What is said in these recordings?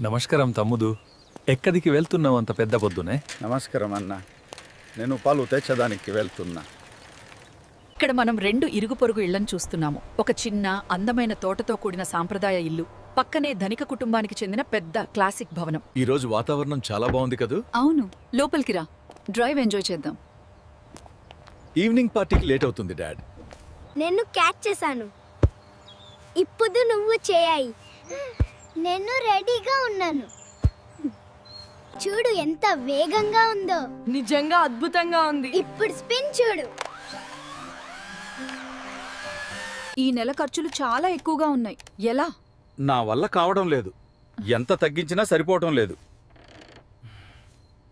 నమస్కారం తమ్ముడు. ఎక్కడికి వెళ్తున్నావు అంత పెద్ద పొద్దునే? నమస్కారం అన్న, నేను పాలు తెచ్చడానికి వెళ్తున్నా. ఇక్కడ మనం 2 ఇరుగు పొరుగు ఇళ్లను చూస్తున్నాము. ఒక చిన్న అందమైన తోటతో కూడిన సాంప్రదాయ ఇల్లు, పక్కనే ధనిక కుటుంబానికి చెందిన పెద్ద క్లాసిక్ భవనం. ఈ రోజు వాతావరణం చాలా బాగుంది కదూ? అవును, లోపలికి రా, డ్రైవ్ ఎంజాయ్ చేద్దాం. ఈవినింగ్ పార్టీకి లేట్ అవుతుంది డాడ్. నేను క్యాచ్ చేశాను. ఇప్పుడు నువ్వు చేయాయి. నేను రెడీగా ఉన్నాను. చూడు ఎంత వేగంగా ఉందో. నిజంగా అద్భుతంగా ఉంది. ఇప్పుడు స్పిన్ చూడు. ఈ నెల ఖర్చులు చాలా ఎక్కువగా ఉన్నాయి. ఎలా? నా వల్ల కావడం లేదు. ఎంత తగ్గించినా సరిపోవటం లేదు.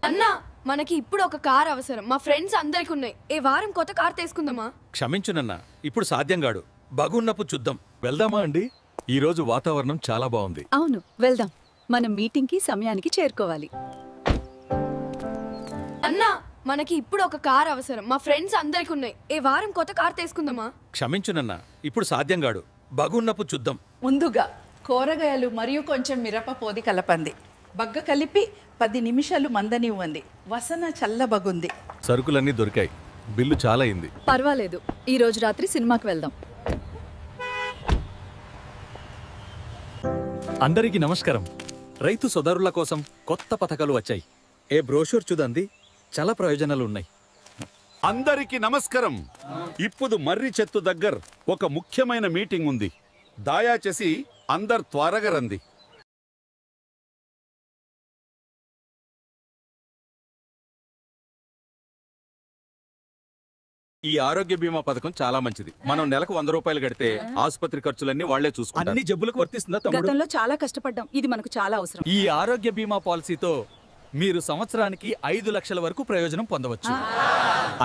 అన్నా, మనకి ఇప్పుడు ఒక కార్ అవసరం. మా ఫ్రెండ్స్ అందరికి ఉన్నాయి. ఏ వారం కొత్త కార్ తీసుకుందామా? క్షమించునన్నా, ఇప్పుడు సాధ్యం కాడు. బాగున్నప్పుడు చూద్దాం. వెళ్దామా అండి? ఈ రోజు వాతావరణం చాలా బాగుంది. అవును, వెళ్దాం. మనం మీటింగ్కి సమయానికి చేరుకోవాలి. అన్నా, మనకి ఇప్పుడు ఒక కార్ అవసరం. మా ఫ్రెండ్స్ అందరికి ఉన్నాయి. ఏ వారం కొత్త కార్ తీసుకుందామా? క్షమించునన్నా, ఇప్పుడు సాధ్యం కాడు. బాగున్నప్పుడు చూద్దాం. ముందుగా కూరగాయలు మరియు కొంచెం మిరప పొడి కలపండి. బగ్గ కలిపి 10 నిమిషాలు మందనివ్వండి. వసన చల్లబగుంది. సరుకులన్నీ దొరికాయి. బిల్లు చాలా అయింది. పర్వాలేదు, ఈ రోజు రాత్రి సినిమాకి వెళ్దాం. అందరికీ నమస్కారం. రైతు సోదరుల కోసం కొత్త పథకాలు వచ్చాయి. ఏ బ్రోషూర్ చూడండి, చాలా ప్రయోజనాలు ఉన్నాయి. అందరికీ నమస్కారం. ఇప్పుడు మర్రి చెట్టు దగ్గర ఒక ముఖ్యమైన మీటింగ్ ఉంది. దయచేసి అందరు త్వరగా రండి. ఈ ఆరోగ్య బీమా పథకం చాలా మంచిది. మనం నెలకు 100 రూపాయలు కడితే ఆసుపత్రి ఖర్చులన్నీ వాళ్లే చూసుకుంటారు. అన్ని జబ్బులకు వర్తిస్తుందా తమ్ముడు? గతంలో చాలా కష్టపడ్డాం. ఇది మనకు చాలా అవసరం. ఈ ఆరోగ్య బీమా పాలసీతో మీరు సంవత్సరానికి 5 లక్షల వరకు ప్రయోజనం పొందవచ్చు.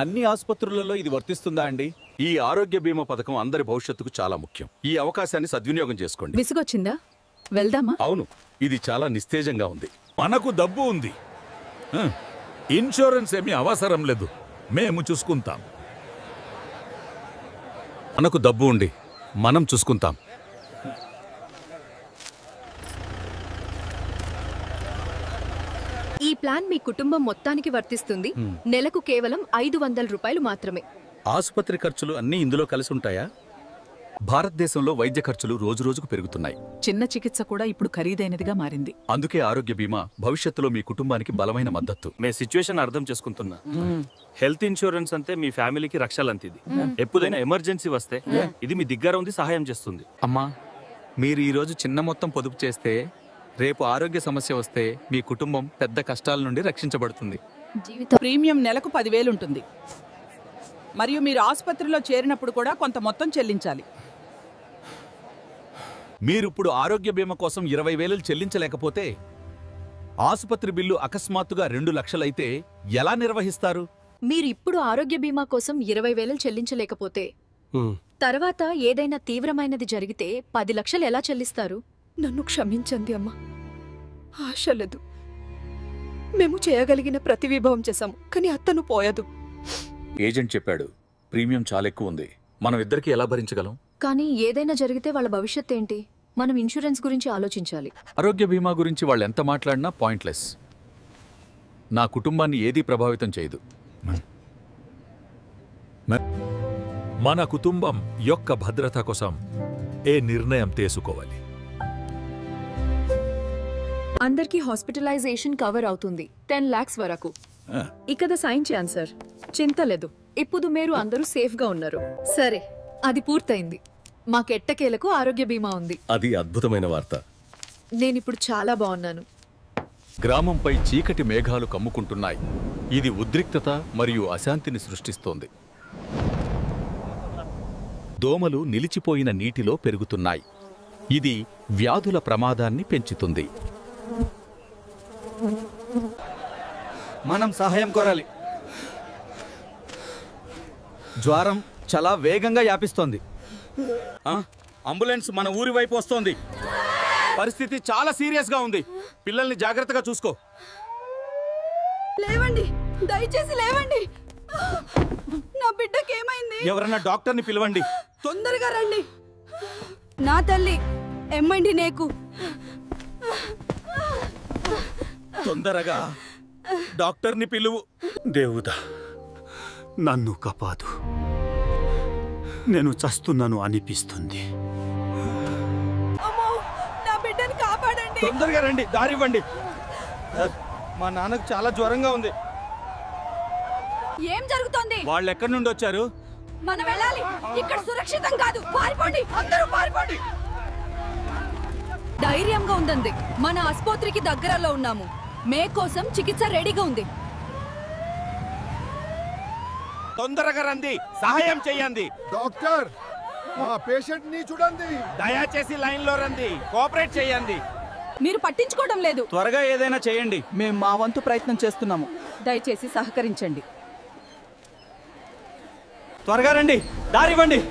అన్ని ఆసుపత్రులలో ఇది వర్తిస్తుందా అండి? ఈ ఆరోగ్య బీమా పథకం అందరి భవిష్యత్తుకు చాలా ముఖ్యం. ఈ అవకాశాన్ని సద్వినియోగం చేసుకోండి. విసుగొచ్చిందా? వెళ్దామా? అవును, ఇది చాలా నిస్తేజంగా ఉంది. మనకు డబ్బు ఉంది. ఇన్సూరెన్స్ ఏమీ అవసరం లేదు, మేము చూసుకుంటాం. మనకు డబ్బు ఉంది, మనం చూసుకుంటాం. ఈ ప్లాన్ మీ కుటుంబం మొత్తానికి వర్తిస్తుంది. నెలకు కేవలం 500 రూపాయలు మాత్రమే. ఆసుపత్రి ఖర్చులు అన్నీ ఇందులో కలిసి ఉంటాయా? భారతదేశంలో వైద్య ఖర్చులు రోజురోజుకు పెరుగుతున్నాయి. చిన్న చికిత్స కూడా ఇప్పుడు ఖరీదైనదిగా మారింది. అందుకే ఆరోగ్య బీమా భవిష్యత్తులో మీ కుటుంబానికి బలమైన మద్దతు. మే సిచ్యువేషన్ అర్థం చేసుకుంటున్నా. హెల్త్ ఇన్సూరెన్స్ అంటే మీ ఫ్యామిలీకి రక్షలంతిది. ఎప్పుడైనా ఎమర్జెన్సీ వస్తే ఇది మీ దగ్గర ఉంది, సహాయం చేస్తుంది. అమ్మా, మీరు ఈరోజు చిన్న మొత్తం పొదుపు చేస్తే రేపు ఆరోగ్య సమస్య వస్తే మీ కుటుంబం పెద్ద కష్టాల నుండి రక్షించబడుతుంది. ప్రీమియం నెలకు 10,000 ఉంటుంది. మరియు మీరు ఆసుపత్రిలో చేరినప్పుడు కూడా కొంత మొత్తం చెల్లించాలి. మీరిప్పుడు ఆరోగ్య బీమా కోసం 20,000 చెల్లించలేకపోతే ఆసుపత్రి బిల్లు అకస్మాత్తుగా 2 లక్షలైతే ఎలా నిర్వహిస్తారు? మీరు ఇప్పుడు ఆరోగ్య బీమా కోసం 20,000 చెల్లించలేకపోతే తర్వాత ఏదైనా తీవ్రమైనది జరిగితే 10 లక్షలు ఎలా చెల్లిస్తారు? నన్ను క్షమించండి అమ్మా. ఆశ లేదు. మేము చేయగలిగిన ప్రతి విభవం చేశాము, కానీ అతను పోయదు. ఏజెంట్ చెప్పాడు, ప్రీమియం చాలా ఎక్కువ ఉంది. మనం ఇద్దరికి ఎలా భరించగలం? కానీ ఏదైనా జరిగితే వాళ్ళ భవిష్యత్ ఏంటి? మనం ఇన్సూరెన్స్ గురించి ఆలోచించాలి. ఆరోగ్య బీమా గురించి వాళ్ళు ఎంత మాట్లాడినా పాయింట్లెస్. నా కుటుంబాన్ని ఏదీ ప్రభావితం చేయదు. మన కుటుంబం యొక్క భద్రత కోసం ఏ నిర్ణయం తీసుకోవాలి? అందరికీ హాస్పిటలైజేషన్ కవర్ అవుతుంది 10 lakhs వరకు. ఇక్కడ సైన్ చేయండి సార్. చింత లేదు, ఇప్పుడు మీరు అందరూ సేఫ్ గా ఉన్నారు. సరే, అది పూర్తయింది. మాకెట్టకేలకు ఆరోగ్య బీమా ఉంది. అది అద్భుతమైన వార్త. నేనిప్పుడు చాలా బాగున్నాను. గ్రామంపై చీకటి మేఘాలు కమ్ముకుంటున్నాయి. ఇది ఉద్రిక్తత మరియు అశాంతిని సృష్టిస్తోంది. దోమలు నిలిచిపోయిన నీటిలో పెరుగుతున్నాయి. ఇది వ్యాధుల ప్రమాదాన్ని పెంచుతుంది. మనం సహాయం కోరాలి. జ్వరం చాలా వేగంగా వ్యాపిస్తోంది. అంబులెన్స్ మన ఊరి వైపు వస్తోంది. పరిస్థితి చాలా సీరియస్ గా ఉంది. పిల్లల్ని జాగ్రత్తగా చూసుకో. లేవండి, దయచేసి లేవండి. నా బిడ్డకి ఏమైంది? ఎవరన్నా డాక్టర్ని పిలవండి. తొందరగా రండి. నా తల్లి ఏమండి నీకు? తొందరగా డాక్టర్ని పిలువు. దేవుడా, నన్ను కాపాడు. నేను చస్తున్నాను అనిపిస్తుంది. నా బిడ్డని కాపాడండి. తొందరగా రండి, దారివ్వండి. మా నాన్నకు చాలా జ్వరంగా ఉంది. ఏం జరుగుతోంది? వాళ్ళు ఎక్కడి నుండి వచ్చారు? మనం వెళ్ళాలి. ఇక్కడ సురక్షితం కాదు. పారిపోండి, అందరూ పారిపోండి. ధైర్యంగా ఉండండి. మన ఆసుపత్రికి దగ్గరలో ఉన్నాము. మే కోసం చికిత్స రెడీగా ఉంది. తొందరగా రండి, సహాయం చేయండి. డాక్టర్, ఆ పేషెంట్ ని చూడండి. దయచేసి లైన్ లో రండి, కోఆపరేట్ చేయండి. మీరు పట్టించుకోవడం లేదు. త్వరగా ఏదైనా చేయండి. మేము మా వంతు ప్రయత్నం చేస్తున్నాము. దయచేసి సహకరించండి. త్వరగా రండి, దారివ్వండి.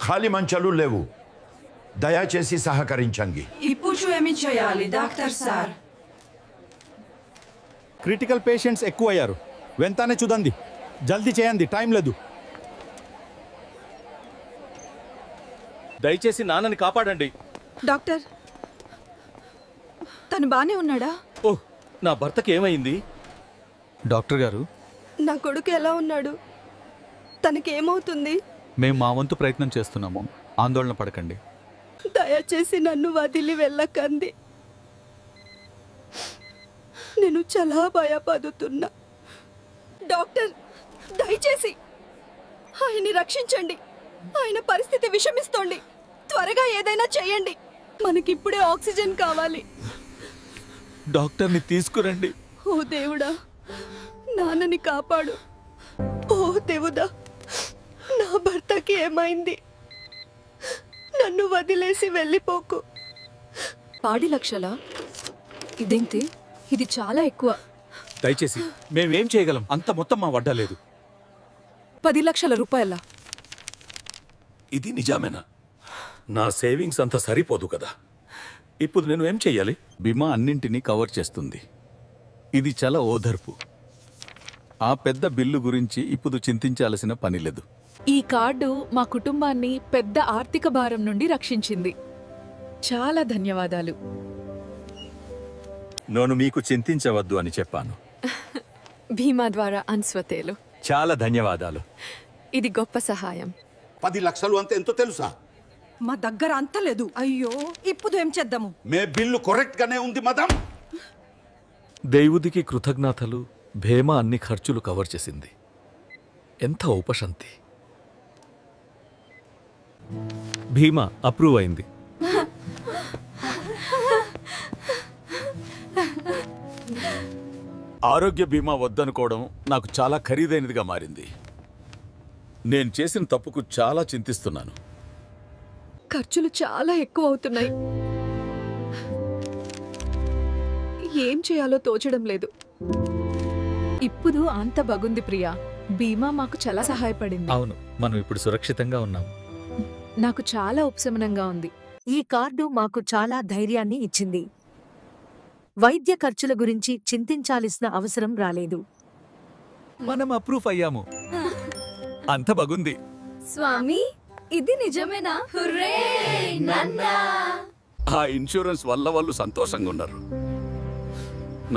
ఖాళీ మంచాలు లేవు. దయచేసి సహకరించండి. ఇప్పుడు ఏమి చేయాలి డాక్టర్ సార్? క్రిటికల్ పేషెంట్స్ ఎక్కువయ్యారు. వెంటనే చూడండి, జల్దీ చేయండి, టైం లేదు. దయచేసి నాన్నని కాపాడండి. డాక్టర్, తను బానే ఉన్నాడా? ఓహ్, నా భర్తకి ఏమైంది? డాక్టర్ గారు, నా కొడుకు ఎలా ఉన్నాడు? తనకేమవుతుంది? మేము మా వంతు ప్రయత్నం చేస్తున్నాము. ఆందోళన పడకండి. దయచేసి నన్ను వదిలి వెళ్ళకండి. నేను చాలా భయపడుతున్నా. డాక్టర్, దయచేసి ఆయన్ని రక్షించండి. ఆయన పరిస్థితి విషమిస్తోంది. త్వరగా ఏదైనా చేయండి. మనకిప్పుడే ఆక్సిజన్ కావాలి. డాక్టర్ని తీసుకురండి. ఓ దేవుడా, నాన్నని కాపాడు. ఓ దేవుడా, నా భర్తకి ఏమైంది? నన్ను వదిలేసి వెళ్ళిపోకు. 10 లక్షలా? ఇదేంటి? ఇది చాలా ఎక్కువ. దయచేసి మేమేం చేయగలం? అంత మొత్తం మా వడ్డా లేదు. 10 లక్షల రూపాయల? ఇది నిజమేనా? నా సేవింగ్స్ అంతా సరిపోదు కదా. ఇప్పుడు నేను ఏం చెయ్యాలి? బీమా అన్నింటినీ కవర్ చేస్తుంది. ఇది చాలా ఓదార్పు. ఆ పెద్ద బిల్లు గురించి ఇప్పుడు చింతించాల్సిన పని లేదు. ఈ కార్డు మా కుటుంబాన్ని పెద్ద ఆర్థిక భారం నుండి రక్షించింది. చాలా ధన్యవాదాలు. నేను మీకు చింతించవద్దు అని చెప్పాను. భీమా ద్వారా అన్స్వతేలు. చాలా ధన్యవాదాలు. ఇది గొప్ప సహాయం. 10 లక్షలు అంటే ఎంతో తెలుసా? మా దగ్గర అంత లేదు. అయ్యో, ఇప్పుడు ఏం చేద్దాము? మే బిల్లు కరెక్ట్ గానే ఉంది మదం. దేవుడికి కృతజ్ఞతలు. భీమా అన్ని ఖర్చులు కవర్ చేసింది. ఎంత ఉపశాంతి. భీమా అప్రూవ్ అయింది. ఆరోగ్య బీమా వద్దనుకోవడం నాకు చాలా ఖరీదైనదిగా మారింది. నేను చేసిన తప్పుకు చాలా చింతిస్తున్నాను. ఖర్చులు చాలా ఎక్కువ అవుతున్నాయి. ఏం చేయాలో తోచడం లేదు. ఇప్పుడు అంత బాగుంది ప్రియా. బీమా మాకు చాలా సహాయపడింది. అవును, మనం ఇప్పుడు సురక్షితంగా ఉన్నాం. నాకు చాలా ఉపశమనంగా ఉంది. ఈ కార్డు మాకు చాలా ధైర్యాన్ని ఇచ్చింది. వైద్య ఖర్చుల గురించి చింతించాల్సిన అవసరం రాలేదు. మనం అప్రూవ్ అయ్యాము. అంత బాగుంది. స్వామి, ఇది నిజమేనా? ఆ ఇన్సూరెన్స్ వల్ల వాళ్ళు సంతోషంగా ఉన్నారు.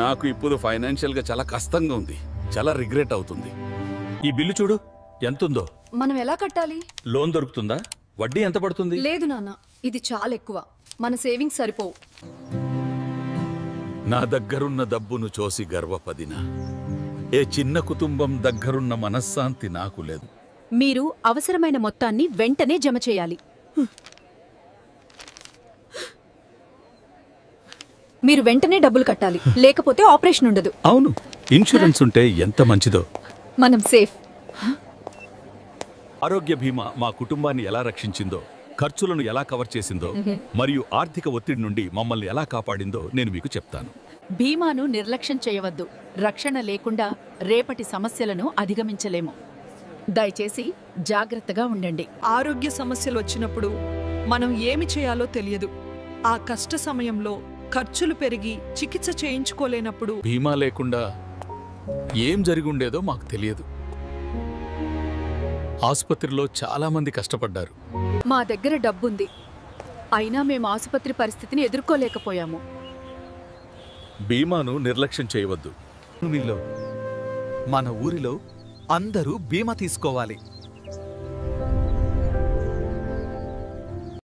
నాకు ఇప్పుడు ఫైనాన్షియల్ గా చాలా కష్టంగా ఉంది. చాలా రిగ్రెట్ అవుతుంది. ఈ బిల్లు చూడు ఎంతుందో. మనం ఎలా కట్టాలి? లోన్ దొరుకుతుందా? వడ్డీ ఎంత పడుతుంది? లేదు నాన్న, ఇది చాలా ఎక్కువ. మన సేవింగ్స్ సరిపోవు. నా దగ్గరున్న డబ్బును చూసి గర్వపదినా ఏ చిన్న కుటుంబం దగ్గరున్న మనశ్శాంతి నాకు లేదు. మీరు అవసరమైన మొత్తాన్ని వెంటనే జమ చేయాలి. మీరు వెంటనే డబ్బులు కట్టాలి, లేకపోతే ఆపరేషన్ ఉండదు. అవును, ఇన్సూరెన్స్ ఉంటే ఎంత మంచిదో. మనం సేఫ్. ఆరోగ్య బీమా మా కుటుంబాన్ని ఎలా రక్షించిందో, ఖర్చులను ఎలా కవర్ చేసిందో, మరియు ఆర్థిక ఒత్తిడి నుండి మమ్మల్ని ఎలా కాపాడిందో నేను మీకు చెప్తాను. బీమాను నిర్లక్ష్యం చేయవద్దు. రక్షణ లేకుండా రేపటి సమస్యలను అధిగమించలేము. దయచేసి జాగ్రత్తగా ఉండండి. ఆరోగ్య సమస్యలు వచ్చినప్పుడు మనం ఏమి చేయాలో తెలియదు. ఆ కష్ట సమయంలో ఖర్చులు పెరిగి చికిత్స చేయించుకోలేనప్పుడు బీమా లేకుండా ఏం జరిగుండేదో మాకు తెలియదు. ఆసుపత్రిలో చాలా మంది కష్టపడ్డారు. మా దగ్గర డబ్బుంది. అయినా మేము ఆసుపత్రి పరిస్థితిని ఎదుర్కోలేకపోయాము. బీమాను నిర్లక్ష్యం చేయవద్దు. మన ఊరిలో అందరూ బీమా తీసుకోవాలి.